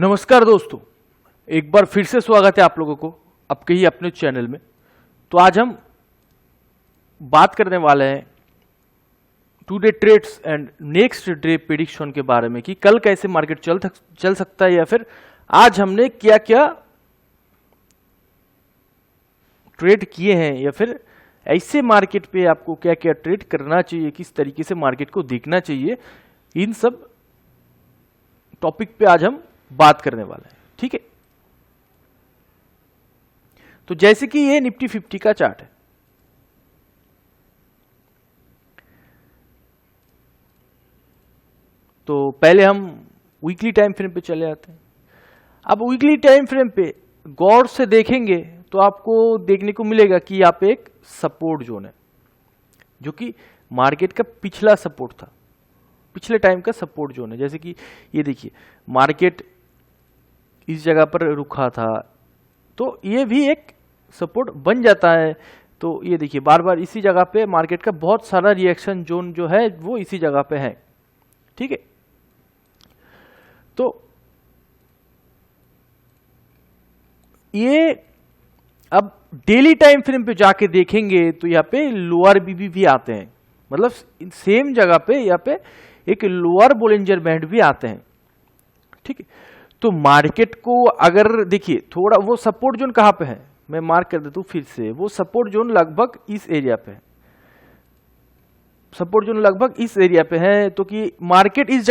नमस्कार दोस्तों, एक बार फिर से स्वागत है आप लोगों को आपके ही अपने चैनल में। तो आज हम बात करने वाले हैं today trades and next day prediction के बारे में कि कल कैसे मार्केट चल सकता है या फिर आज हमने क्या क्या ट्रेड किए हैं या फिर ऐसे मार्केट पे आपको क्या क्या ट्रेड करना चाहिए, किस तरीके से मार्केट को देखना चाहिए, इन सब टॉपिक पे आज हम बात करने वाले हैं। ठीक है, तो जैसे कि ये निफ्टी 50 का चार्ट है, तो पहले हम वीकली टाइम फ्रेम पे चले आते हैं। अब वीकली टाइम फ्रेम पे गौर से देखेंगे तो आपको देखने को मिलेगा कि यहाँ पे एक सपोर्ट जोन है जो कि मार्केट का पिछला सपोर्ट था, पिछले टाइम का सपोर्ट जोन है। जैसे कि ये देखिए, मार्केट इस जगह पर रुका था तो ये भी एक सपोर्ट बन जाता है। तो ये देखिए, बार बार इसी जगह पे मार्केट का बहुत सारा रिएक्शन जोन जो है वो इसी जगह पे है। ठीक है, तो ये अब डेली टाइम फ्रेम पे जाके देखेंगे तो यहाँ पे लोअर बीबी भी आते हैं, मतलब सेम जगह पे यहाँ पे एक लोअर बोलिंजर बैंड भी आते हैं। ठीक है, तो मार्केट को अगर देखिए थोड़ा, वो सपोर्ट जोन कहां पे है मैं मार्क कर देता हूं फिर से। वो सपोर्ट जोन लगभग इस एरिया पे है, सपोर्ट जोन लगभग इस एरिया पे है। तो कि मार्केट इस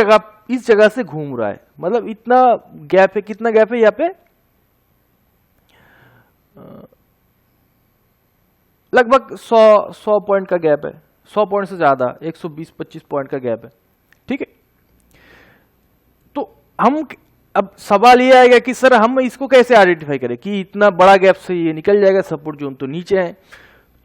जगह से घूम रहा है, मतलब इतना गैप है। कितना गैप है यहाँ पे? लगभग 100 पॉइंट का गैप है, 100 पॉइंट से ज्यादा 120-25 पॉइंट का गैप है। ठीक है, तो हम अब सवाल ये आएगा कि सर हम इसको कैसे आइडेंटिफाई करें कि इतना बड़ा गैप से ये निकल जाएगा, सपोर्ट जोन तो नीचे है।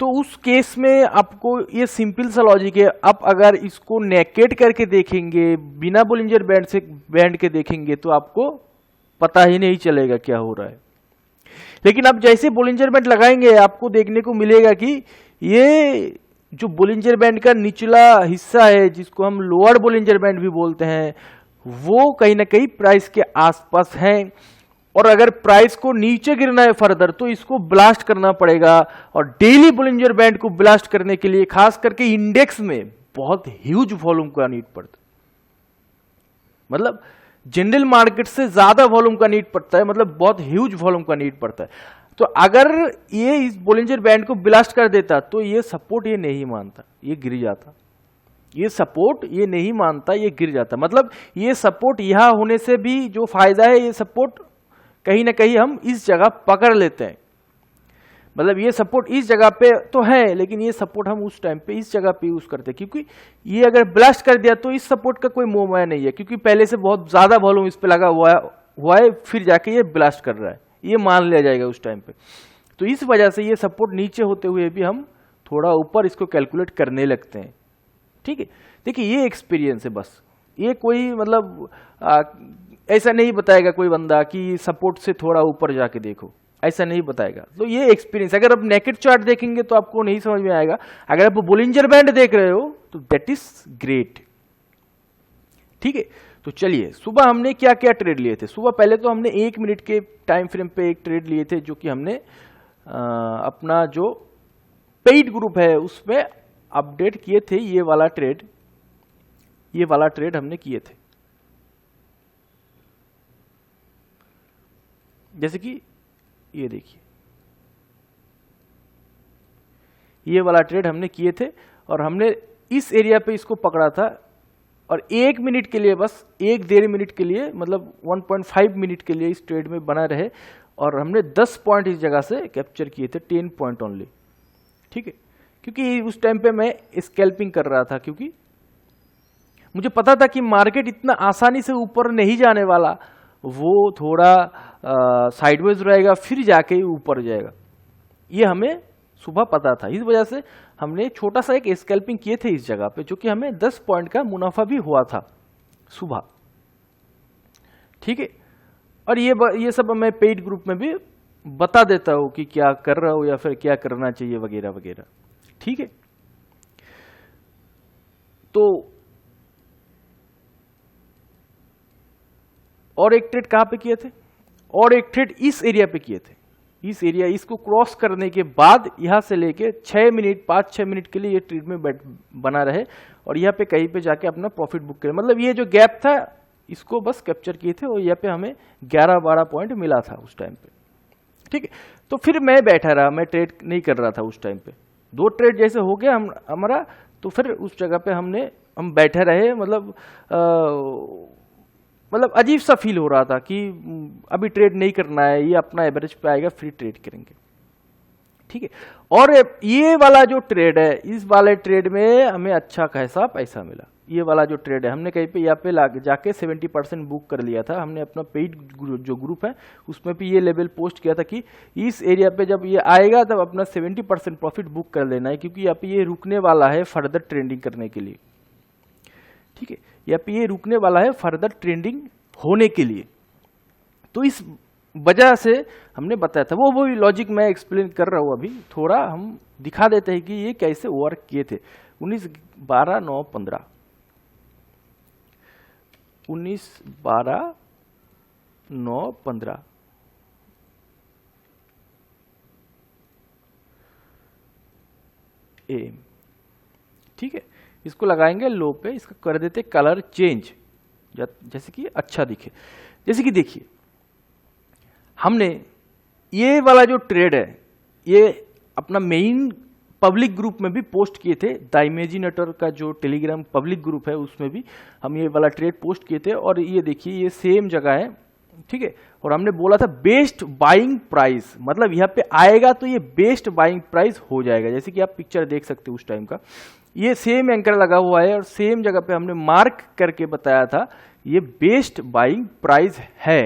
तो उस केस में आपको ये सिंपल सा लॉजिक है, आप अगर इसको नेकेट करके देखेंगे, बिना बोलिंजर बैंड के देखेंगे तो आपको पता ही नहीं चलेगा क्या हो रहा है। लेकिन आप जैसे बोलिंजर बैंड लगाएंगे आपको देखने को मिलेगा कि ये जो बोलिंजर बैंड का निचला हिस्सा है, जिसको हम लोअर बोलिंजर बैंड भी बोलते हैं, वो कहीं ना कहीं प्राइस के आसपास है। और अगर प्राइस को नीचे गिरना है फर्दर तो इसको ब्लास्ट करना पड़ेगा। और डेली बोलिंजर बैंड को ब्लास्ट करने के लिए खास करके इंडेक्स में बहुत ह्यूज वॉल्यूम का नीड पड़ता है, मतलब जनरल मार्केट से ज्यादा वॉल्यूम का नीड पड़ता है, मतलब बहुत ह्यूज वॉल्यूम का नीड पड़ता है। तो अगर ये इस बोलिंजर बैंड को ब्लास्ट कर देता तो ये सपोर्ट ये नहीं मानता, ये गिर जाता। ये सपोर्ट ये नहीं मानता, ये गिर जाता। मतलब ये सपोर्ट यहां होने से भी जो फायदा है, ये सपोर्ट कहीं ना कहीं हम इस जगह पकड़ लेते हैं। मतलब ये सपोर्ट इस जगह पे तो है, लेकिन ये सपोर्ट हम उस टाइम पे इस जगह पे यूज करते हैं, क्योंकि ये अगर ब्लास्ट कर दिया तो इस सपोर्ट का कोई मोह माया नहीं है, क्योंकि पहले से बहुत ज्यादा वॉल्यूम इस पे लगा हुआ है, फिर जाके ये ब्लास्ट कर रहा है, ये मान लिया जाएगा उस टाइम पे। तो इस वजह से ये सपोर्ट नीचे होते हुए भी हम थोड़ा ऊपर इसको कैलकुलेट करने लगते हैं। ठीक है, देखिए ये एक्सपीरियंस है बस, ये कोई मतलब ऐसा नहीं बताएगा कोई बंदा कि सपोर्ट से थोड़ा ऊपर जाके देखो, ऐसा नहीं बताएगा। तो ये एक्सपीरियंस, अगर आप नेकेड चार्ट देखेंगे तो आपको नहीं समझ में आएगा। अगर आप बोलिंजर बैंड देख रहे हो तो दैट इज ग्रेट। ठीक है, तो चलिए सुबह हमने क्या क्या ट्रेड लिए थे। सुबह पहले तो हमने 1 मिनट के टाइम फ्रेम पे एक ट्रेड लिए थे, जो कि हमने अपना जो पेड ग्रुप है उसमें अपडेट किए थे। ये वाला ट्रेड हमने किए थे। जैसे कि ये देखिए, ये वाला ट्रेड हमने किए थे और हमने इस एरिया पे इसको पकड़ा था और 1 मिनट के लिए, बस 1-1.5 मिनट के लिए, मतलब 1.5 मिनट के लिए इस ट्रेड में बना रहे और हमने 10 पॉइंट इस जगह से कैप्चर किए थे, 10 पॉइंट ओनली। ठीक है, क्योंकि उस टाइम पे मैं स्कैल्पिंग कर रहा था, क्योंकि मुझे पता था कि मार्केट इतना आसानी से ऊपर नहीं जाने वाला, वो थोड़ा साइडवेज रहेगा फिर जाके ऊपर जाएगा, ये हमें सुबह पता था। इस वजह से हमने छोटा सा एक स्कैल्पिंग किए थे इस जगह पे, जो कि हमें 10 पॉइंट का मुनाफा भी हुआ था सुबह। ठीक है, और ये सब मैं पेड ग्रुप में भी बता देता हूं कि क्या कर रहा हूं या फिर क्या करना चाहिए वगैरह वगैरह। ठीक है, तो और एक ट्रेड कहाँ पे किए थे, और एक ट्रेड इस एरिया पे किए थे, इस एरिया, इसको क्रॉस करने के बाद यहां से लेके 6 मिनट 5-6 मिनट के लिए ये ट्रेड में बना रहे और यहाँ पे कहीं पे जाके अपना प्रॉफिट बुक करे। मतलब ये जो गैप था इसको बस कैप्चर किए थे और यहाँ पे हमें 11-12 पॉइंट मिला था उस टाइम पे, ठीक है। तो फिर मैं बैठा रहा, मैं ट्रेड नहीं कर रहा था उस टाइम पे। 2 ट्रेड जैसे हो गया हमारा, तो फिर उस जगह पे हम बैठे रहे। मतलब अजीब सा फील हो रहा था कि अभी ट्रेड नहीं करना है, ये अपना एवरेज पे आएगा फिर ट्रेड करेंगे, ठीक है। और ये वाला जो ट्रेड है, इस वाले ट्रेड में हमें अच्छा खासा पैसा मिला। ये वाला जो ट्रेड है हमने कहीं पे यहाँ पे जाके 70% बुक कर लिया था। हमने अपना पेड जो ग्रुप है उसमें भी ये लेवल पोस्ट किया था कि इस एरिया पे जब ये आएगा तब अपना 70% प्रॉफिट बुक कर लेना है, क्योंकि यहाँ पे ये रुकने वाला है फर्दर ट्रेंडिंग करने के लिए, ठीक है। यहाँ पे ये रुकने वाला है फर्दर ट्रेंडिंग होने के लिए। तो इस वजह से हमने बताया था, वो भी लॉजिक मैं एक्सप्लेन कर रहा हूं। अभी थोड़ा हम दिखा देते हैं कि ये कैसे वर्क किए थे। 19 12 9 15 19 12 9 15 एम, ठीक है। इसको लगाएंगे लो पे, इसका कर देते कलर चेंज, जैसे कि अच्छा दिखे। जैसे कि देखिए हमने ये वाला जो ट्रेड है ये अपना मेन पब्लिक ग्रुप में भी पोस्ट किए थे। द इमेजिनेटर का जो टेलीग्राम पब्लिक ग्रुप है उसमें भी हम ये वाला ट्रेड पोस्ट किए थे। और ये देखिए ये सेम जगह है, ठीक है। और हमने बोला था बेस्ट बाइंग प्राइस, मतलब यहाँ पे आएगा तो ये बेस्ट बाइंग प्राइस हो जाएगा। जैसे कि आप पिक्चर देख सकते हो उस टाइम का, ये सेम एंकर लगा हुआ है और सेम जगह पे हमने मार्क करके बताया था ये बेस्ट बाइंग प्राइस है,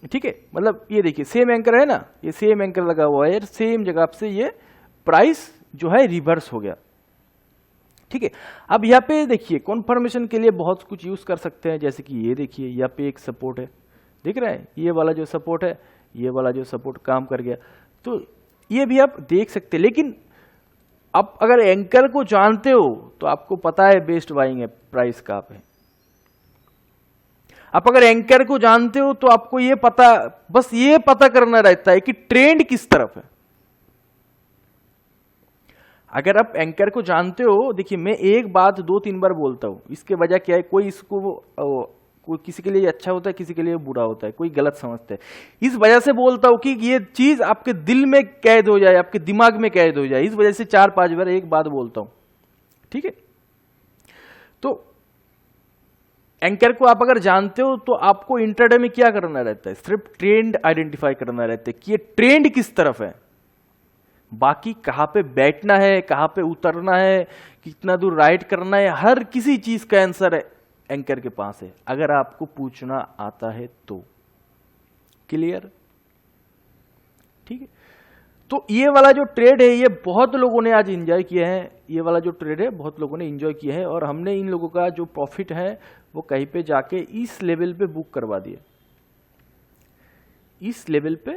ठीक है। मतलब ये देखिए सेम एंकर है ना, ये सेम एंकर लगा हुआ है, सेम जगह से ये प्राइस जो है रिवर्स हो गया, ठीक है। अब यहाँ पे देखिए कॉन्फर्मेशन के लिए बहुत कुछ यूज कर सकते हैं। जैसे कि ये देखिए यहाँ पे एक सपोर्ट है, दिख रहा है, ये वाला जो सपोर्ट है, ये वाला जो सपोर्ट काम कर गया, तो ये भी आप देख सकते हैं। लेकिन अब अगर एंकर को जानते हो तो आपको पता है बेस्ट बाइंग है प्राइस कहां पे। आप अगर एंकर को जानते हो तो आपको ये पता, बस ये पता करना रहता है कि ट्रेंड किस तरफ है। अगर आप एंकर को जानते हो, देखिए मैं एक बात 2-3 बार बोलता हूं, इसके वजह क्या है, कोई किसी के लिए अच्छा होता है, किसी के लिए बुरा होता है, कोई गलत समझता है। इस वजह से बोलता हूं कि ये चीज आपके दिल में कैद हो जाए, आपके दिमाग में कैद हो जाए, इस वजह से 4-5 बार एक बात बोलता हूं, ठीक है। तो एंकर को आप अगर जानते हो तो आपको इंट्राडे में क्या करना रहता है, सिर्फ ट्रेंड आइडेंटिफाई करना रहता है कि ये ट्रेंड किस तरफ है। बाकी कहां पे बैठना है, कहां पे उतरना है, कितना दूर राइड करना है, हर किसी चीज का आंसर है एंकर के पास है, अगर आपको पूछना आता है तो। क्लियर, ठीक है। तो ये वाला जो ट्रेड है ये बहुत लोगों ने आज एंजॉय किया है, ये वाला जो ट्रेड है बहुत लोगों ने एंजॉय किया है। और हमने इन लोगों का जो प्रॉफिट है वो कहीं पे जाके इस लेवल पे बुक करवा दिया, इस लेवल पे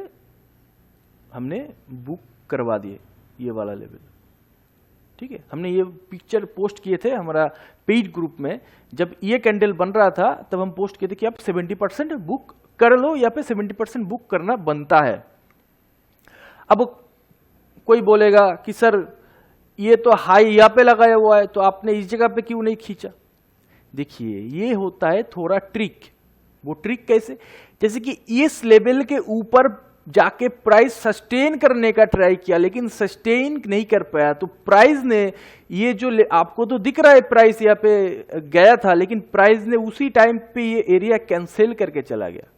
हमने बुक करवा दिए, ये वाला लेवल, ठीक है। हमने ये पिक्चर पोस्ट किए थे हमारा पेड ग्रुप में, जब ये कैंडल बन रहा था तब हम पोस्ट किए थे कि आप 70% बुक कर लो, या पे 70% बुक करना बनता है। अब कोई बोलेगा कि सर ये तो हाई यहाँ पे लगाया हुआ है तो आपने इस जगह पे क्यों नहीं खींचा। देखिए ये होता है थोड़ा ट्रिक। वो ट्रिक कैसे, जैसे कि इस लेवल के ऊपर जाके प्राइस सस्टेन करने का ट्राई किया लेकिन सस्टेन नहीं कर पाया, तो प्राइस ने ये जो आपको तो दिख रहा है प्राइस यहाँ पे गया था, लेकिन प्राइस ने उसी टाइम पे ये एरिया कैंसिल करके चला गया।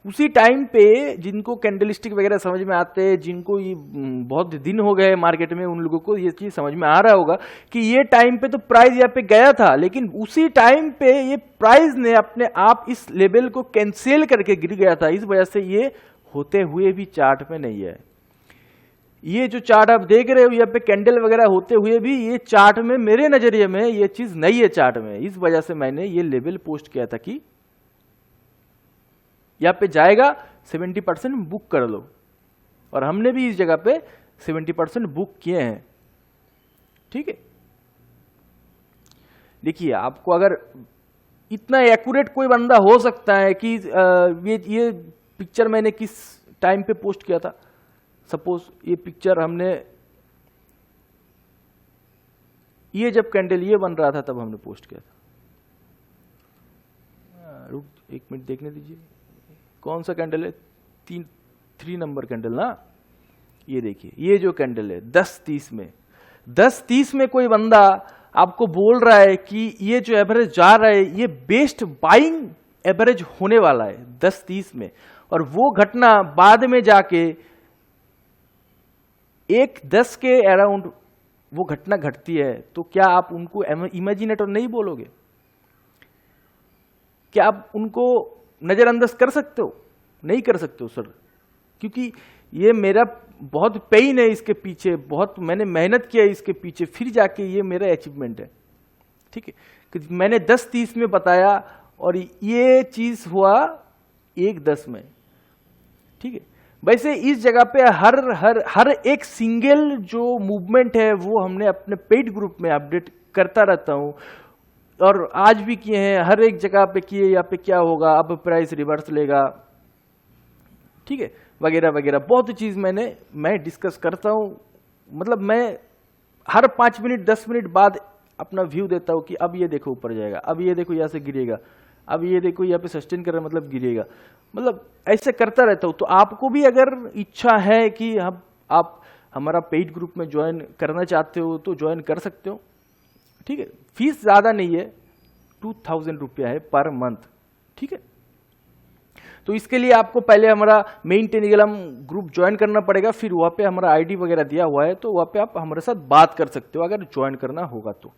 उसी टाइम पे जिनको कैंडलस्टिक वगैरह समझ में आते हैं, जिनको ये बहुत दिन हो गए मार्केट में, उन लोगों को ये चीज समझ में आ रहा होगा कि ये टाइम पे तो प्राइस यहाँ पे गया था, लेकिन उसी टाइम पे ये प्राइस ने अपने आप इस लेवल को कैंसिल करके गिर गया था। इस वजह से ये होते हुए भी चार्ट में नहीं है। ये जो चार्ट आप देख रहे हो यहाँ पे कैंडल वगैरह होते हुए भी ये चार्ट में, मेरे नजरिए में ये चीज नहीं है चार्ट में। इस वजह से मैंने ये लेवल पोस्ट किया था कि यहाँ पे जाएगा 70% बुक कर लो, और हमने भी इस जगह पे 70% बुक किए हैं, ठीक है। देखिए आपको अगर इतना एक्यूरेट कोई बंदा हो सकता है कि ये पिक्चर मैंने किस टाइम पे पोस्ट किया था? सपोज ये पिक्चर हमने, ये जब कैंडल ये बन रहा था तब हमने पोस्ट किया था। रुक 1 मिनट देखने दीजिए, कौन सा कैंडल है? 3 नंबर कैंडल ना। ये देखिए, ये जो कैंडल है 10:30 में, 10:30 में कोई बंदा आपको बोल रहा है कि ये जो एवरेज जा रहा है ये बेस्ट बाइंग एवरेज होने वाला है 10:30 में, और वो घटना बाद में जाके 1:10 के अराउंड वो घटना घटती है, तो क्या आप उनको इमेजिनेटर नहीं बोलोगे? क्या आप उनको नजरअंदाज कर सकते हो? नहीं कर सकते हो सर, क्योंकि ये मेरा बहुत पेन है इसके पीछे, बहुत मैंने मेहनत किया है इसके पीछे, फिर जाके ये मेरा अचीवमेंट है। ठीक है, कि मैंने 10:30 में बताया और ये चीज हुआ 1:10 में। ठीक है, वैसे इस जगह पे हर एक सिंगल जो मूवमेंट है वो हमने अपने पेड ग्रुप में अपडेट करता रहता हूं, और आज भी किए हैं, हर एक जगह पे किए, यहाँ पे क्या होगा, अब प्राइस रिवर्स लेगा, ठीक है, वगैरह वगैरह बहुत चीज मैं डिस्कस करता हूं। मतलब मैं हर 5 मिनट 10 मिनट बाद अपना व्यू देता हूं कि अब ये देखो ऊपर जाएगा, अब ये देखो यहाँ से गिरेगा, अब ये देखो यहाँ पे सस्टेन कर रहा है मतलब गिरेगा, मतलब ऐसे करता रहता हूं। तो आपको भी अगर इच्छा है कि आप हमारा पेड ग्रुप में ज्वाइन करना चाहते हो तो ज्वाइन कर सकते हो। ठीक है, फीस ज्यादा नहीं है, 2000 रुपया है पर मंथ। ठीक है, तो इसके लिए आपको पहले हमारा मेन टेलीग्राम ग्रुप ज्वाइन करना पड़ेगा, फिर वहां पे हमारा आईडी वगैरह दिया हुआ है, तो वहां पे आप हमारे साथ बात कर सकते हो अगर ज्वाइन करना होगा तो।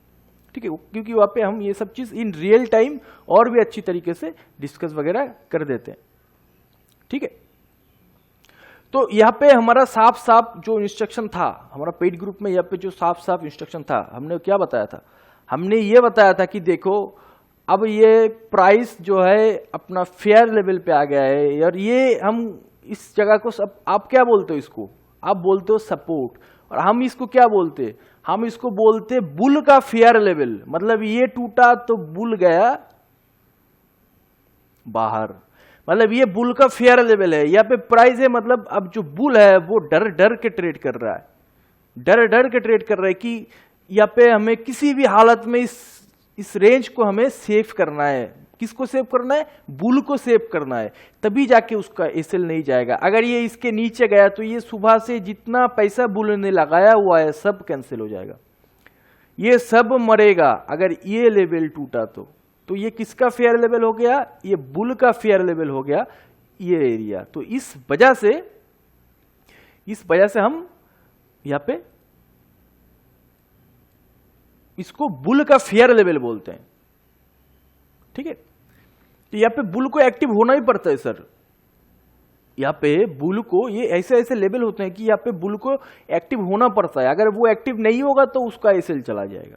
ठीक है, क्योंकि वहां पे हम ये सब चीज इन रियल टाइम और भी अच्छी तरीके से डिस्कस वगैरह कर देते हैं। ठीक है, तो यहाँ पे हमारा साफ साफ जो इंस्ट्रक्शन था हमारा पेड ग्रुप में, यहाँ पे जो साफ साफ इंस्ट्रक्शन था, हमने क्या बताया था? हमने ये बताया था कि देखो अब ये प्राइस जो है अपना फेयर लेवल पे आ गया है, और ये हम इस जगह को सब, आप क्या बोलते हो इसको? आप बोलते हो सपोर्ट, और हम इसको क्या बोलते? हम इसको बोलते बुल का फेयर लेवल। मतलब ये टूटा तो बुल गया बाहर, मतलब ये बुल का फेयर लेवल है, यहाँ पे प्राइस है, मतलब अब जो बुल है वो डर डर के ट्रेड कर रहा है, डर डर के ट्रेड कर रहा है कि यहाँ पे हमें किसी भी हालत में इस रेंज को हमें सेव करना है। किसको सेव करना है? बुल को सेव करना है, तभी जाके उसका एसएल नहीं जाएगा। अगर ये इसके नीचे गया तो ये सुबह से जितना पैसा बुल ने लगाया हुआ है सब कैंसिल हो जाएगा, ये सब मरेगा अगर ये लेवल टूटा तो ये किसका फेयर लेवल हो गया? ये बुल का फेयर लेवल हो गया ये एरिया। तो इस वजह से हम यहां पे इसको बुल का फेयर लेवल बोलते हैं। ठीक है, तो यहां पे बुल को एक्टिव होना ही पड़ता है सर। यहां पे बुल को ये ऐसे ऐसे लेवल होते हैं कि यहां पे बुल को एक्टिव होना पड़ता है, अगर वो एक्टिव नहीं होगा तो उसका एसएल चला जाएगा।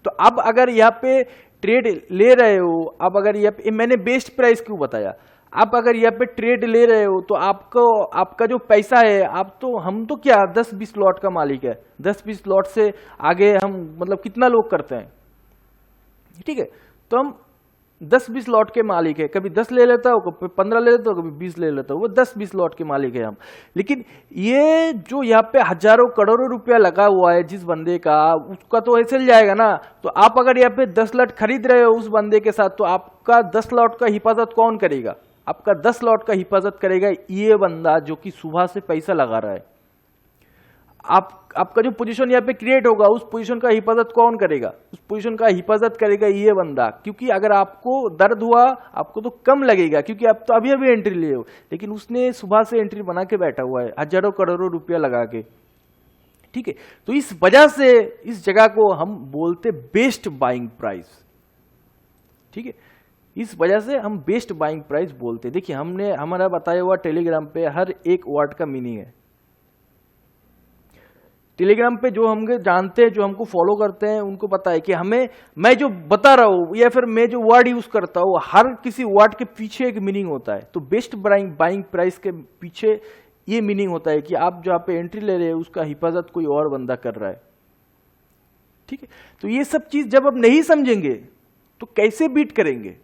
तो अब अगर यहाँ पे ट्रेड ले रहे हो, अब अगर यहाँ पे मैंने बेस्ट प्राइस क्यों बताया, आप अगर यहाँ पे ट्रेड ले रहे हो तो आपका जो पैसा है, हम तो क्या 10-20 लॉट का मालिक है, 10-20 लॉट से आगे हम मतलब कितना लोग करते हैं? ठीक है, तो हम 10-20 लॉट के मालिक है, कभी 10 ले लेता हो, कभी 15 ले लेता हो, कभी 20 ले लेता हो, वो 10-20 लॉट के मालिक है हम। लेकिन ये जो यहाँ पे हजारों करोड़ों रुपया लगा हुआ है जिस बंदे का, उसका तो ऐसे जाएगा ना। तो आप अगर यहाँ पे 10 लॉट खरीद रहे हो उस बंदे के साथ, तो आपका 10 लॉट का हिफाजत कौन करेगा? आपका 10 लॉट का हिफाजत करेगा ये बंदा जो कि सुबह से पैसा लगा रहा है। आपका जो पोजीशन यहाँ पे क्रिएट होगा उस पोजीशन का हिफाजत कौन करेगा? उस पोजीशन का हिफाजत करेगा ये बंदा, क्योंकि अगर आपको दर्द हुआ आपको तो कम लगेगा क्योंकि आप तो अभी अभी एंट्री लिए हो, लेकिन उसने सुबह से एंट्री बना के बैठा हुआ है हजारों करोड़ों रुपया लगा के। ठीक है, तो इस वजह से इस जगह को हम बोलते बेस्ट बाइंग प्राइस। ठीक है, इस वजह से हम बेस्ट बाइंग प्राइस बोलते। देखिए हमने हमारा बताया हुआ टेलीग्राम पे हर एक वर्ड का मीनिंग है। टेलीग्राम पे जो हम जानते हैं, जो हमको फॉलो करते हैं, उनको पता है कि मैं जो बता रहा हूं या फिर मैं जो वर्ड यूज करता हूं, हर किसी वर्ड के पीछे एक मीनिंग होता है। तो बेस्ट बाइंग प्राइस के पीछे ये मीनिंग होता है कि आप जहां पे एंट्री ले रहे हैं उसका हिफाजत कोई और बंदा कर रहा है। ठीक है, तो ये सब चीज जब आप नहीं समझेंगे तो कैसे बीट करेंगे,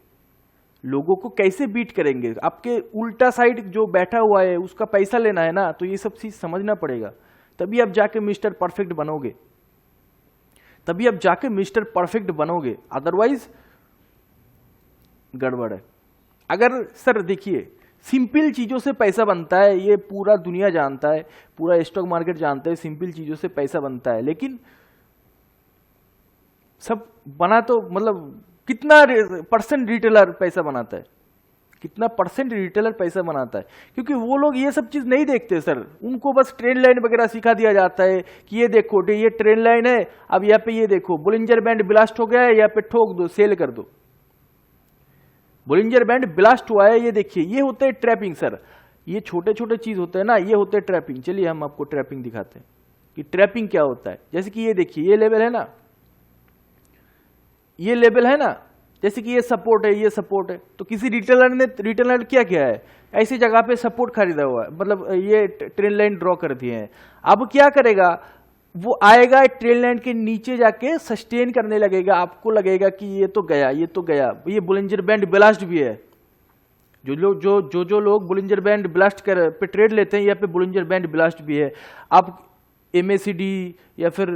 लोगों को कैसे बीट करेंगे? आपके उल्टा साइड जो बैठा हुआ है उसका पैसा लेना है ना, तो ये सब चीज समझना पड़ेगा, तभी आप जाके मिस्टर परफेक्ट बनोगे, तभी आप जाके मिस्टर परफेक्ट बनोगे, अदरवाइज गड़बड़ है। अगर सर देखिए सिंपल चीजों से पैसा बनता है, ये पूरा दुनिया जानता है, पूरा स्टॉक मार्केट जानता है, सिंपल चीजों से पैसा बनता है, लेकिन सब बना तो मतलब कितना परसेंट रिटेलर पैसा बनाता है, कितना परसेंट रिटेलर पैसा बनाता है? क्योंकि वो लोग ये सब चीज नहीं देखते सर, उनको बस ट्रेंड लाइन वगैरह सिखा दिया जाता है कि ये देखो ये ट्रेंड लाइन है, अब यहाँ पे ये देखो बोलिंजर बैंड ब्लास्ट हो गया है, यहाँ पे ठोक दो, सेल कर दो, बोलिंजर बैंड ब्लास्ट हुआ है, ये देखिए, ये होता है ट्रैपिंग सर। ये छोटे छोटे चीज होते हैं ना, ये होते हैं ट्रैपिंग। चलिए हम आपको ट्रैपिंग दिखाते हैं कि ट्रैपिंग क्या होता है। जैसे कि ये देखिए, ये लेवल है ना, ये लेवल है ना, जैसे कि ये सपोर्ट है, ये सपोर्ट है, तो किसी रिटेलर क्या किया है, ऐसी जगह पे सपोर्ट खरीदा हुआ है, मतलब ये ट्रेंड लाइन ड्रॉ कर दिए हैं। अब क्या करेगा, वो आएगा ट्रेंड लाइन के नीचे जाके सस्टेन करने लगेगा, आपको लगेगा कि ये तो गया, ये तो गया। ये बोलिंजर बैंड ब्लास्ट भी है, जो लोग बोलिंजर बैंड ब्लास्ट पे ट्रेड लेते हैं, यहाँ पे बोलिंजर बैंड ब्लास्ट भी है। आप MACD या फिर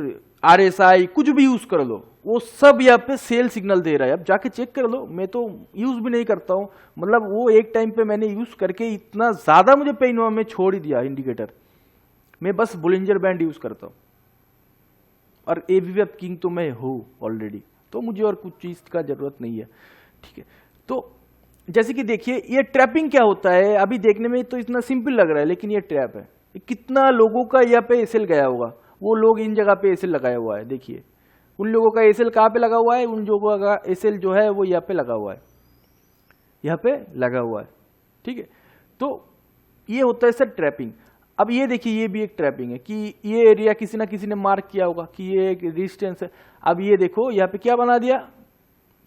RSI कुछ भी यूज कर लो, वो सब यहाँ पे सेल सिग्नल दे रहा है। अब जाके चेक कर लो, मैं तो यूज भी नहीं करता हूँ, मतलब वो एक टाइम पे मैंने यूज करके इतना ज्यादा मुझे पेन हुआ, मैं छोड़ ही दिया इंडिकेटर। मैं बस बोलिंजर बैंड यूज करता हूँ, और AVF किंग तो मैं हूँ ऑलरेडी, तो मुझे और कुछ चीज का जरूरत नहीं है, ठीक है। तो जैसे कि देखिए, ये ट्रैपिंग क्या होता है, अभी देखने में तो इतना सिंपल लग रहा है, लेकिन ये ट्रैप है। कितना लोगों का यहाँ पे एसएल गया होगा, वो लोग इन जगह पे एसएल लगाया हुआ है, देखिए उन लोगों का एसएल कहाँ पे लगा हुआ है, उन लोगों का एसएल जो है वो यहाँ पे लगा हुआ है, यहाँ पे लगा हुआ है, ठीक है। तो ये होता है सर ट्रैपिंग। अब ये देखिए, ये भी एक ट्रैपिंग है कि ये एरिया किसी ना किसी ने मार्क किया होगा कि ये एक रेजिस्टेंस है। अब ये देखो, यहाँ पे क्या बना दिया,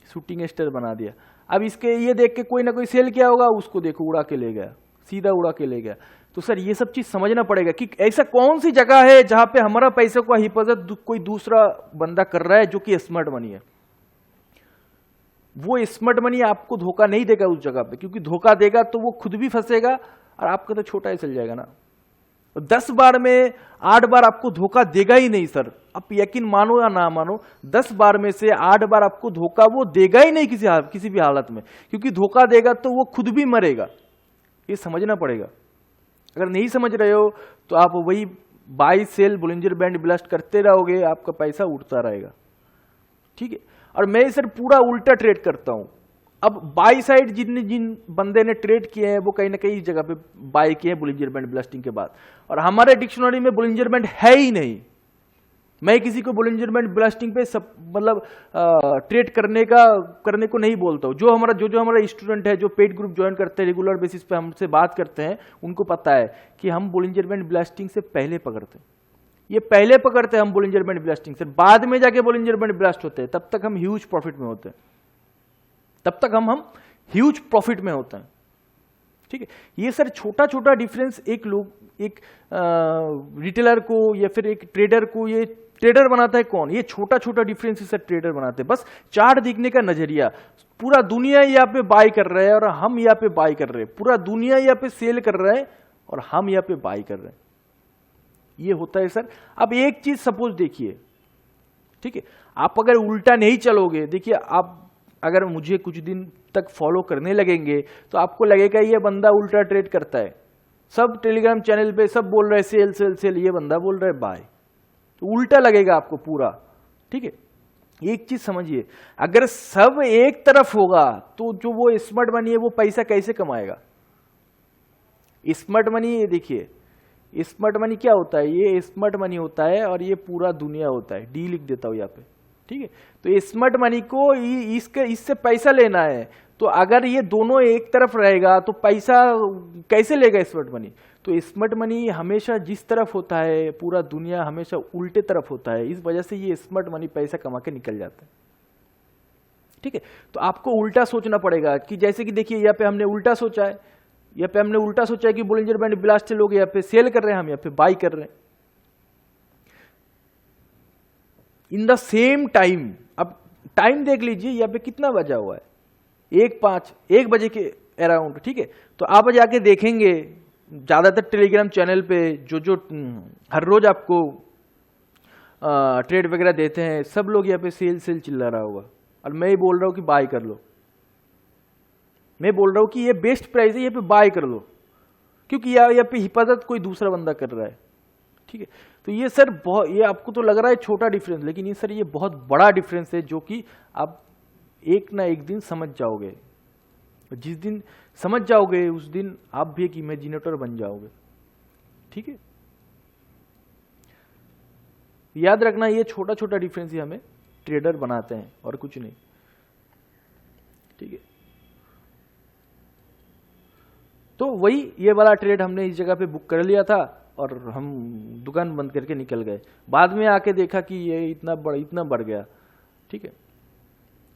शूटिंग स्टार बना दिया। अब इसके ये देख के कोई ना कोई सेल किया होगा, उसको देखो उड़ा के ले गया, सीधा उड़ा के ले गया। तो सर ये सब चीज समझना पड़ेगा कि ऐसा कौन सी जगह है जहां पे हमारा पैसे का हिफाजत कोई दूसरा बंदा कर रहा है जो कि स्मार्ट मनी है। वो स्मार्ट मनी आपको धोखा नहीं देगा उस जगह पे, क्योंकि धोखा देगा तो वो खुद भी फंसेगा और आपका तो छोटा ही चल जाएगा ना। 10 बार में 8 बार आपको धोखा देगा ही नहीं सर, आप यकीन मानो या ना मानो, 10 बार में से 8 बार आपको धोखा वो देगा ही नहीं किसी भी हालत में, क्योंकि धोखा देगा तो वो खुद भी मरेगा। ये समझना पड़ेगा। अगर नहीं समझ रहे हो तो आप वही buy sell Bollinger band blast करते रहोगे, आपका पैसा उठता रहेगा, ठीक है। और मैं सर पूरा उल्टा ट्रेड करता हूं। अब बाई साइड जिन बंदे ने ट्रेड किए हैं वो कहीं ना कहीं इस जगह पे बाई किए हैं बोलिंजर बैंड ब्लास्टिंग के बाद, और हमारे डिक्शनरी में बोलिंजर बैंड है ही नहीं। मैं किसी को बोलिंजर बैंड ब्लास्टिंग पे सब मतलब ट्रेड करने को नहीं बोलता हूँ। जो हमारा स्टूडेंट है, जो पेड ग्रुप ज्वाइन करते हैं, रेगुलर बेसिस पे हमसे बात करते हैं, उनको पता है कि हम बोलिंजर बैंड ब्लास्टिंग से पहले पकड़ते हैं। ये पहले पकड़ते हैं हम बोलिंजर बैंड ब्लास्टिंग से, बाद में जाके बोलिंजर बैंड ब्लास्ट होते हैं, तब तक हम ह्यूज प्रॉफिट में होते हैं, तब तक हम ह्यूज प्रॉफिट में होते हैं, ठीक है। ये सर छोटा छोटा डिफरेंस एक रिटेलर को या फिर एक ट्रेडर को, ये ट्रेडर बनाता है कौन, ये छोटा छोटा डिफरेंस सर ट्रेडर बनाते हैं। बस चार्ट दिखने का नजरिया, पूरा दुनिया यहाँ पे बाय कर रहे हैं और हम यहाँ पे बाय कर रहे हैं, पूरा दुनिया यहाँ पे सेल कर रहे हैं और हम यहाँ पे बाय कर रहे हैं, ये होता है सर। अब एक चीज सपोज देखिए, ठीक है, आप अगर उल्टा नहीं चलोगे, देखिए आप अगर मुझे कुछ दिन तक फॉलो करने लगेंगे तो आपको लगेगा ये बंदा उल्टा ट्रेड करता है, सब टेलीग्राम चैनल पे सब बोल रहे हैं सेल सेल सेल, ये बंदा बोल रहा है बाय, तो उल्टा लगेगा आपको पूरा, ठीक है। एक चीज समझिए, अगर सब एक तरफ होगा तो जो वो स्मार्ट मनी है वो पैसा कैसे कमाएगा। स्मार्ट मनी, ये देखिए स्मार्ट मनी क्या होता है, ये स्मार्ट मनी होता है और ये पूरा दुनिया होता है, डी लिख देता हूं यहाँ पे, ठीक है। तो स्मार्ट मनी को इससे पैसा लेना है, तो अगर ये दोनों एक तरफ रहेगा तो पैसा कैसे लेगा स्मार्ट मनी। तो स्मार्ट मनी हमेशा जिस तरफ होता है, पूरा दुनिया हमेशा उल्टे तरफ होता है, इस वजह से ये स्मार्ट मनी पैसा कमा के निकल जाता है, ठीक है। तो आपको उल्टा सोचना पड़ेगा कि जैसे कि देखिए यहाँ पे हमने उल्टा सोचा है, यहाँ पे हमने उल्टा सोचा है कि बोलिंजर बैंड ब्लास्ट से लोग यहाँ पे सेल कर रहे हैं, हम यहाँ पे बाई कर रहे हैं। इन द सेम टाइम, अब टाइम देख लीजिए यहाँ पे कितना बजा हुआ है, 1 बजे के अराउंड, ठीक है। तो आप जाके देखेंगे ज्यादातर टेलीग्राम चैनल पे जो हर रोज आपको ट्रेड वगैरह देते हैं, सब लोग यहाँ पे सेल चिल्ला रहा होगा, और मैं ही बोल रहा हूँ कि बाय कर लो। मैं बोल रहा हूँ कि ये बेस्ट प्राइस है, यहाँ पे बाय कर लो, क्योंकि यहाँ पे हिफाजत कोई दूसरा बंदा कर रहा है, ठीक है। तो ये सर बहुत, ये आपको तो लग रहा है छोटा डिफरेंस, लेकिन ये सर ये बहुत बड़ा डिफरेंस है, जो कि आप एक ना एक दिन समझ जाओगे। जिस दिन समझ जाओगे उस दिन आप भी एक इमेजिनेटर बन जाओगे, ठीक है। याद रखना ये छोटा छोटा डिफरेंस ही हमें ट्रेडर बनाते हैं और कुछ नहीं, ठीक है। तो वही ये वाला ट्रेड हमने इस जगह पे बुक कर लिया था और हम दुकान बंद करके निकल गए। बाद में आके देखा कि ये इतना बढ़ गया, ठीक है।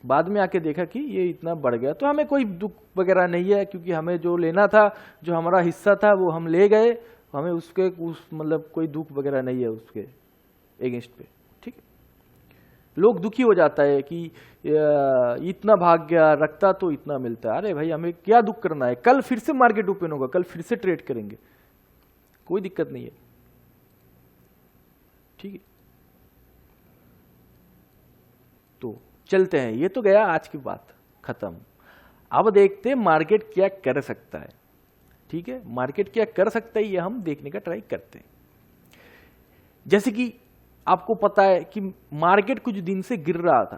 बाद में आके देखा कि ये इतना बढ़ गया, तो हमें कोई दुख वगैरह नहीं है, क्योंकि हमें जो लेना था, जो हमारा हिस्सा था वो हम ले गए, हमें उसके मतलब कोई दुख वगैरह नहीं है उसके एगेंस्ट पे, ठीक है। लोग दुखी हो जाता है कि इतना भाग गया, रखता तो इतना मिलता है। अरे भाई हमें क्या दुख करना है, कल फिर से मार्केट ओपन होगा, कल फिर से ट्रेड करेंगे, कोई दिक्कत नहीं है, ठीक है। तो चलते हैं, ये तो गया आज की बात खत्म। अब देखते हैं मार्केट क्या कर सकता है, ठीक है। मार्केट क्या कर सकता है ये हम देखने का ट्राई करते हैं। जैसे कि आपको पता है कि मार्केट कुछ दिन से गिर रहा था,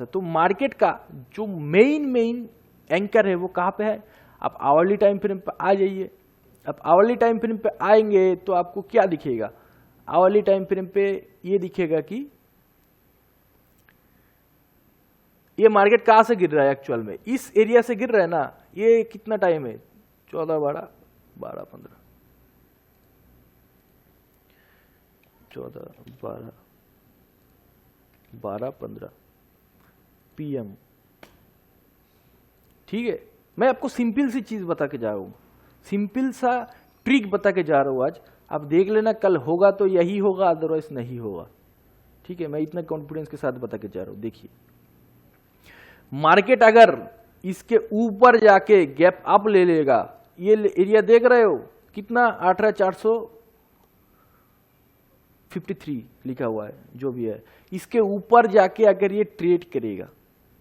तो मार्केट का जो मेन एंकर है वो कहां पे है। आप आवरली टाइम फ्रेम पे आ जाइए। अब आवरली टाइम फ्रेम पे आएंगे तो आपको क्या दिखेगा, आवरली टाइम फ्रेम पे ये दिखेगा कि ये मार्केट कहां से गिर रहा है, एक्चुअल में इस एरिया से गिर रहा है ना। ये कितना टाइम है, 14, 12, 12, 15, 14, 12, 12, 15 PM, ठीक है। मैं आपको सिंपल सी चीज बता के जा रहा हूं, सिंपल सा ट्रिक बता के जा रहा हूं आज। आप देख लेना, कल होगा तो यही होगा, अदरवाइज नहीं होगा, ठीक है। मैं इतना कॉन्फिडेंस के साथ बता के जा रहा हूं। देखिए मार्केट अगर इसके ऊपर जाके गैप अप ले लेगा, ये एरिया देख रहे हो कितना, 18,453 लिखा हुआ है, जो भी है, इसके ऊपर जाके अगर ये ट्रेड करेगा,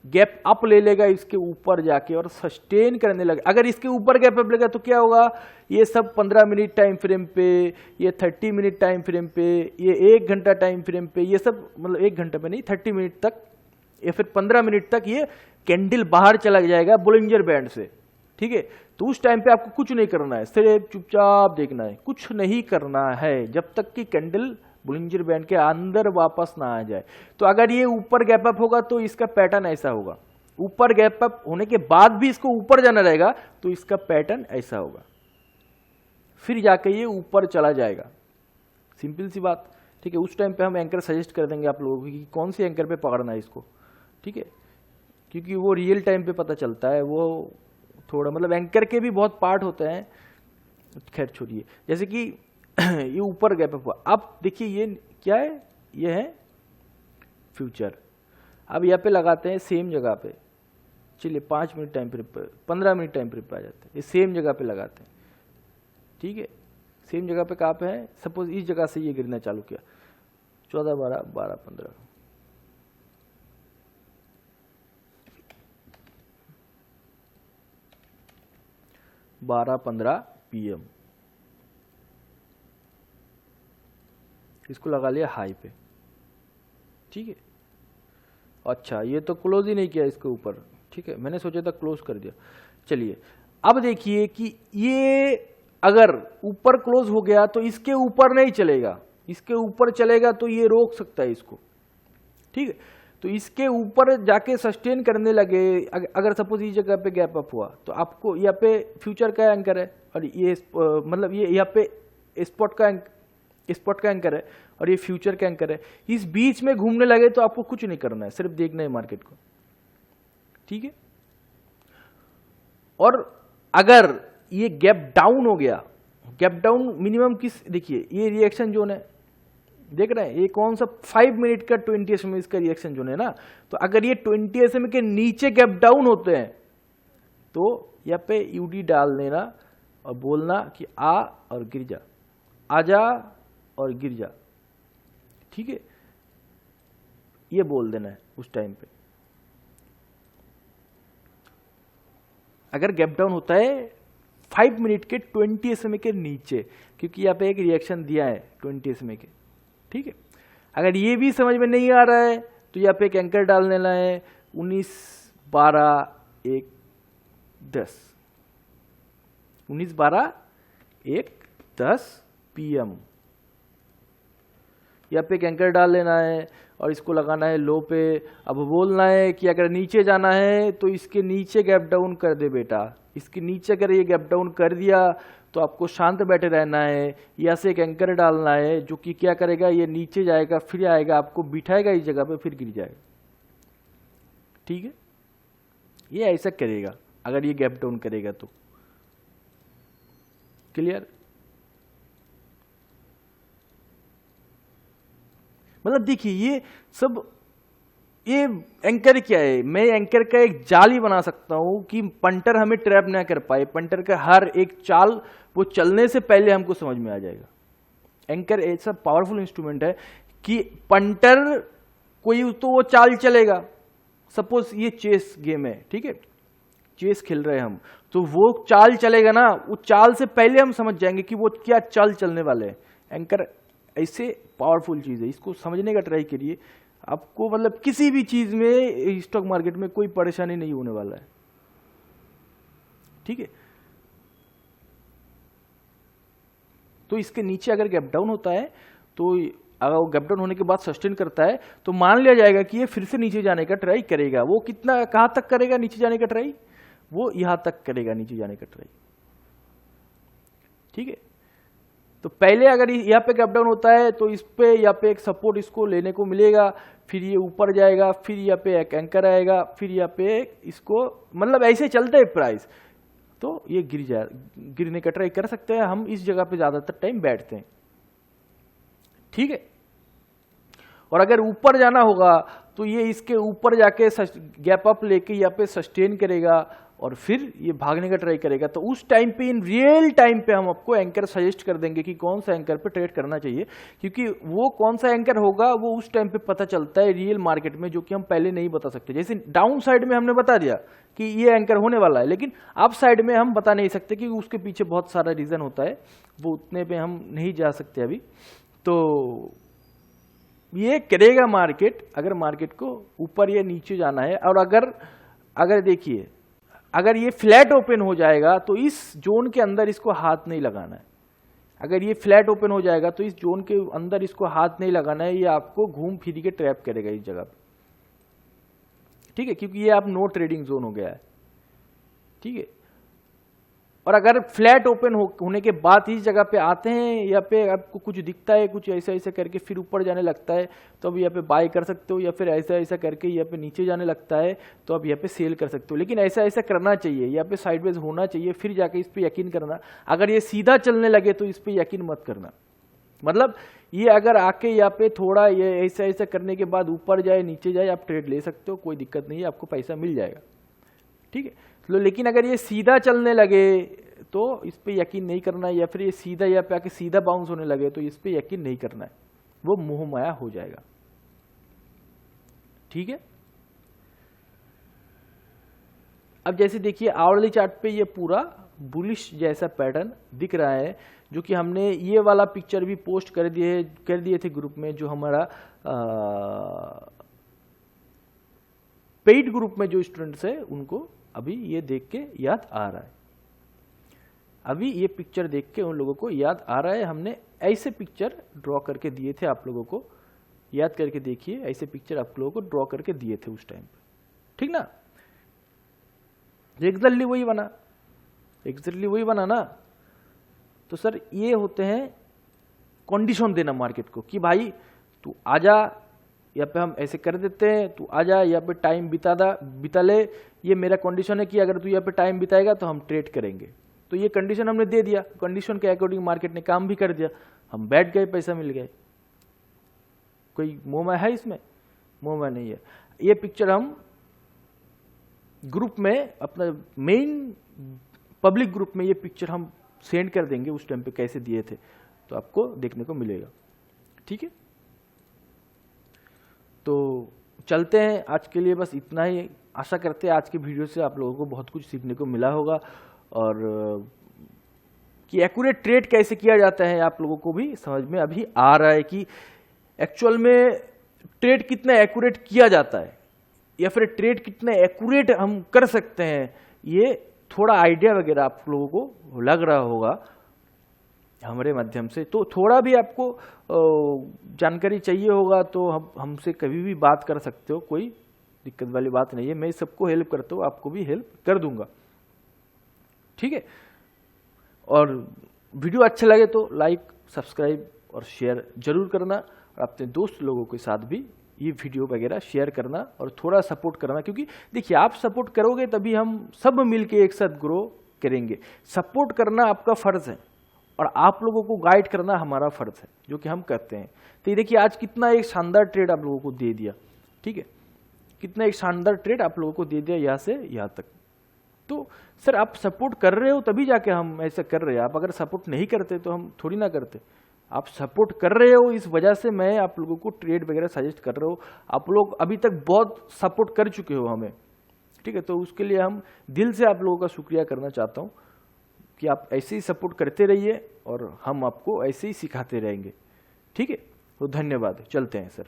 गैप अप ले लेगा इसके ऊपर जाके और सस्टेन करने लगे, अगर इसके ऊपर गैप अप लेगा तो क्या होगा, ये सब 15 मिनट टाइम फ्रेम पे, ये 30 मिनट टाइम फ्रेम पे, ये 1 घंटा टाइम फ्रेम पे, ये सब मतलब 1 घंटे पे नहीं, 30 मिनट तक या फिर 15 मिनट तक ये कैंडल बाहर चला जाएगा बोलिंजर बैंड से, ठीक है। तो उस टाइम पे आपको कुछ नहीं करना है, सिर्फ चुपचाप देखना है, कुछ नहीं करना है जब तक कि कैंडल बोलिंजर बैंड के अंदर वापस ना आ जाए। तो अगर ये ऊपर गैप अप होगा तो इसका पैटर्न ऐसा होगा, ऊपर गैप अप होने के बाद भी इसको ऊपर जाना रहेगा तो इसका पैटर्न ऐसा होगा, फिर जाके ये ऊपर चला जाएगा। सिंपल सी बात, ठीक है। उस टाइम पे हम एंकर सजेस्ट कर देंगे आप लोगों को कि कौन सी एंकर पे पकड़ना है इसको, ठीक है, क्योंकि वो रियल टाइम पे पता चलता है। वो थोड़ा मतलब एंकर के भी बहुत पार्ट होते हैं, खैर छोड़िए। जैसे कि ये ऊपर गैप अप हुआ, अब देखिए ये क्या है, ये है फ्यूचर। अब यहाँ पे लगाते हैं सेम जगह पे, चलिए 5 मिनट टाइम फ्रेम पे, 15 मिनट टाइम फ्रेम पे आ जाते हैं, ये सेम जगह पे लगाते हैं, ठीक है। सेम जगह पे कहाँ पे है, सपोज इस जगह से ये गिरना चालू किया, 14, 12, 12, 15, 12-15 PM, इसको लगा लिया हाई पे, ठीक है। अच्छा ये तो क्लोज ही नहीं किया इसके ऊपर, ठीक है, मैंने सोचा था क्लोज कर दिया। चलिए अब देखिए कि ये अगर ऊपर क्लोज हो गया तो इसके ऊपर नहीं चलेगा, इसके ऊपर चलेगा तो ये रोक सकता है इसको, ठीक है। तो इसके ऊपर जाके सस्टेन करने लगे, अगर सपोज इस जगह पे गैप अप हुआ तो आपको यहाँ पे फ्यूचर का एंकर है और ये मतलब ये यहाँ पे स्पॉट का एंकर है और ये फ्यूचर का एंकर है, इस बीच में घूमने लगे तो आपको कुछ नहीं करना है, सिर्फ देखना है मार्केट को, ठीक है। और अगर ये गैप डाउन हो गया, गैप डाउन मिनिमम किस, देखिए ये रिएक्शन जोन है, देख रहे हैं ये कौन सा 5 मिनट का 20 SMA इसका रिएक्शन जोन है ना। तो अगर ये 20 SMA के नीचे गैप डाउन होते हैं तो यहाँ पे यूडी डाल देना और बोलना कि आ और गिर जा, आजा और गिर जा, ठीक है, ये बोल देना है उस टाइम पे। अगर गैप डाउन होता है 5 मिनट के 20 SMA के नीचे, क्योंकि यहाँ पे एक रिएक्शन दिया है 20 SMA के, ठीक है। अगर ये भी समझ में नहीं आ रहा है तो यहाँ पे एक एंकर डाल देना है 19/12/1/10, 19/12/1/10 PM। यहाँ पे एक एंकर डाल लेना है और इसको लगाना है लो पे। अब बोलना है कि अगर नीचे जाना है तो इसके नीचे गैप डाउन कर दे बेटा, इसके नीचे अगर ये गैप डाउन कर दिया तो आपको शांत बैठे रहना है। यहाँ से एक एंकर डालना है जो कि क्या करेगा, ये नीचे जाएगा फिर आएगा, आपको बिठाएगा इस जगह पे, फिर गिर जाएगा, ठीक है। ये ऐसा करेगा अगर ये गैप डाउन करेगा तो। क्लियर? मतलब देखिए ये सब, ये एंकर क्या है, मैं एंकर का एक जाल ही बना सकता हूं कि पंटर हमें ट्रैप ना कर पाए। पंटर का हर एक चाल वो चलने से पहले हमको समझ में आ जाएगा। एंकर ऐसा पावरफुल इंस्ट्रूमेंट है कि पंटर कोई तो वो चाल चलेगा। सपोज ये चेस गेम है, ठीक है, चेस खेल रहे हैं हम, तो वो चाल चलेगा ना, वो चाल से पहले हम समझ जाएंगे कि वो क्या चाल चलने वाले हैं। एंकर ऐसे पावरफुल चीज है, इसको समझने का ट्राई करिए, आपको मतलब किसी भी चीज में स्टॉक मार्केट में कोई परेशानी नहीं होने वाला है, ठीक है। तो इसके नीचे अगर गैप डाउन होता है तो अगर वो गैप डाउन होने के बाद सस्टेन करता है तो मान लिया जाएगा कि ये फिर से नीचे जाने का ट्राई करेगा। वो कितना, कहां तक करेगा नीचे जाने का ट्राई, वो यहां तक करेगा नीचे जाने का ट्राई, ठीक है। तो पहले अगर यहाँ पे गैप डाउन होता है तो इस पे यहाँ पे एक सपोर्ट इसको लेने को मिलेगा, फिर ये ऊपर जाएगा, फिर यहाँ पे एक एंकर आएगा, फिर यहाँ पे इसको, मतलब ऐसे चलता है प्राइस, तो ये गिरने का ट्राई कर सकते हैं। हम इस जगह पे ज्यादातर टाइम बैठते हैं, ठीक है। और अगर ऊपर जाना होगा तो ये इसके ऊपर जाके गैप अप लेके यहाँ पे सस्टेन करेगा और फिर ये भागने का ट्राई करेगा। तो उस टाइम पे, इन रियल टाइम पे हम आपको एंकर सजेस्ट कर देंगे कि कौन सा एंकर पे ट्रेड करना चाहिए, क्योंकि वो कौन सा एंकर होगा वो उस टाइम पे पता चलता है रियल मार्केट में, जो कि हम पहले नहीं बता सकते। जैसे डाउन साइड में हमने बता दिया कि ये एंकर होने वाला है, लेकिन अप साइड में हम बता नहीं सकते क्योंकि उसके पीछे बहुत सारा रीजन होता है, वो उतने पे हम नहीं जा सकते अभी। तो ये करेगा मार्केट, अगर मार्केट को ऊपर या नीचे जाना है। और अगर देखिए, अगर ये फ्लैट ओपन हो जाएगा तो इस जोन के अंदर इसको हाथ नहीं लगाना है। अगर ये फ्लैट ओपन हो जाएगा तो इस जोन के अंदर इसको हाथ नहीं लगाना है, ये आपको घूम फिर के ट्रैप करेगा इस जगह पे, ठीक है, क्योंकि ये आप नो ट्रेडिंग जोन हो गया है, ठीक है। और अगर फ्लैट ओपन होने के बाद इस जगह पे आते हैं, यहाँ पे आपको कुछ दिखता है, कुछ ऐसा ऐसा करके फिर ऊपर जाने लगता है, तो अब यहाँ पे बाय कर सकते हो, या फिर ऐसा ऐसा करके यहाँ पे नीचे जाने लगता है तो अब यहाँ पे सेल कर सकते हो। लेकिन ऐसा ऐसा करना चाहिए, यहाँ पे साइडवेज होना चाहिए, फिर जाके इस पे यकीन करना। अगर ये सीधा चलने लगे तो इस पे यकीन मत करना। मतलब ये अगर आके यहाँ पे थोड़ा ये ऐसा ऐसा करने के बाद ऊपर जाए नीचे जाए, आप ट्रेड ले सकते हो, कोई दिक्कत नहीं है, आपको पैसा मिल जाएगा, ठीक है। लेकिन अगर ये सीधा चलने लगे तो इस पे यकीन नहीं करना है, या फिर ये सीधा यहाँ पे आके सीधा बाउंस होने लगे तो इस पे यकीन नहीं करना है, वो मोह माया हो जाएगा, ठीक है। अब जैसे देखिए आवरली चार्ट पे ये पूरा बुलिश जैसा पैटर्न दिख रहा है, जो कि हमने ये वाला पिक्चर भी पोस्ट कर दिए थे ग्रुप में, जो हमारा पेड ग्रुप में जो स्टूडेंट्स है उनको अभी ये देख के याद आ रहा है, अभी ये पिक्चर देख के उन लोगों को याद आ रहा है। हमने ऐसे पिक्चर ड्रॉ करके दिए थे, आप लोगों को याद करके देखिए, ऐसे पिक्चर आप लोगों को ड्रॉ करके दिए थे उस टाइम पे, ठीक ना। एग्जैक्टली वही बना, एग्जैक्टली वही बना ना। तो सर ये होते हैं कंडीशन देना मार्केट को कि भाई तू आजा, यहाँ पे हम ऐसे कर देते हैं, तू आजा यहाँ पे टाइम बिता ले, ये मेरा कंडीशन है कि अगर तू यहाँ पे टाइम बिताएगा तो हम ट्रेड करेंगे। तो ये कंडीशन हमने दे दिया, कंडीशन के अकॉर्डिंग मार्केट ने काम भी कर दिया, हम बैठ गए, पैसा मिल गए, कोई मोह है इसमें? मोह नहीं है। ये पिक्चर हम ग्रुप में, अपना मेन पब्लिक ग्रुप में ये पिक्चर हम सेंड कर देंगे, उस टाइम पे कैसे दिए थे तो आपको देखने को मिलेगा। ठीक है, तो चलते हैं, आज के लिए बस इतना ही। आशा करते हैं आज की वीडियो से आप लोगों को बहुत कुछ सीखने को मिला होगा, और कि एक्यूरेट ट्रेड कैसे किया जाता है आप लोगों को भी समझ में अभी आ रहा है कि एक्चुअल में ट्रेड कितना एक्यूरेट किया जाता है, या फिर ट्रेड कितना एक्यूरेट हम कर सकते हैं, ये थोड़ा आइडिया वगैरह आप लोगों को लग रहा होगा हमारे माध्यम से। तो थोड़ा भी आपको जानकारी चाहिए होगा तो हमसे कभी भी बात कर सकते हो, कोई दिक्कत वाली बात नहीं है। मैं सबको हेल्प करता हूँ, आपको भी हेल्प कर दूंगा। ठीक है, और वीडियो अच्छा लगे तो लाइक, सब्सक्राइब और शेयर जरूर करना, और अपने दोस्त लोगों के साथ भी ये वीडियो वगैरह शेयर करना और थोड़ा सपोर्ट करना, क्योंकि देखिए आप सपोर्ट करोगे तभी हम सब मिलके एक साथ ग्रो करेंगे। सपोर्ट करना आपका फर्ज है और आप लोगों को गाइड करना हमारा फर्ज है, जो कि हम करते हैं। तो ये देखिए आज कितना एक शानदार ट्रेड आप लोगों को दे दिया। ठीक है, कितना एक शानदार ट्रेड आप लोगों को दे दिया यहाँ से यहाँ तक। तो सर आप सपोर्ट कर रहे हो तभी जाके हम ऐसा कर रहे हैं, आप अगर सपोर्ट नहीं करते तो हम थोड़ी ना करते। आप सपोर्ट कर रहे हो, इस वजह से मैं आप लोगों को ट्रेड वगैरह सजेस्ट कर रहा हूँ। आप लोग अभी तक बहुत सपोर्ट कर चुके हो हमें। ठीक है, तो उसके लिए हम दिल से आप लोगों का शुक्रिया करना चाहता हूँ कि आप ऐसे ही सपोर्ट करते रहिए और हम आपको ऐसे ही सिखाते रहेंगे। ठीक है, तो धन्यवाद, चलते हैं सर।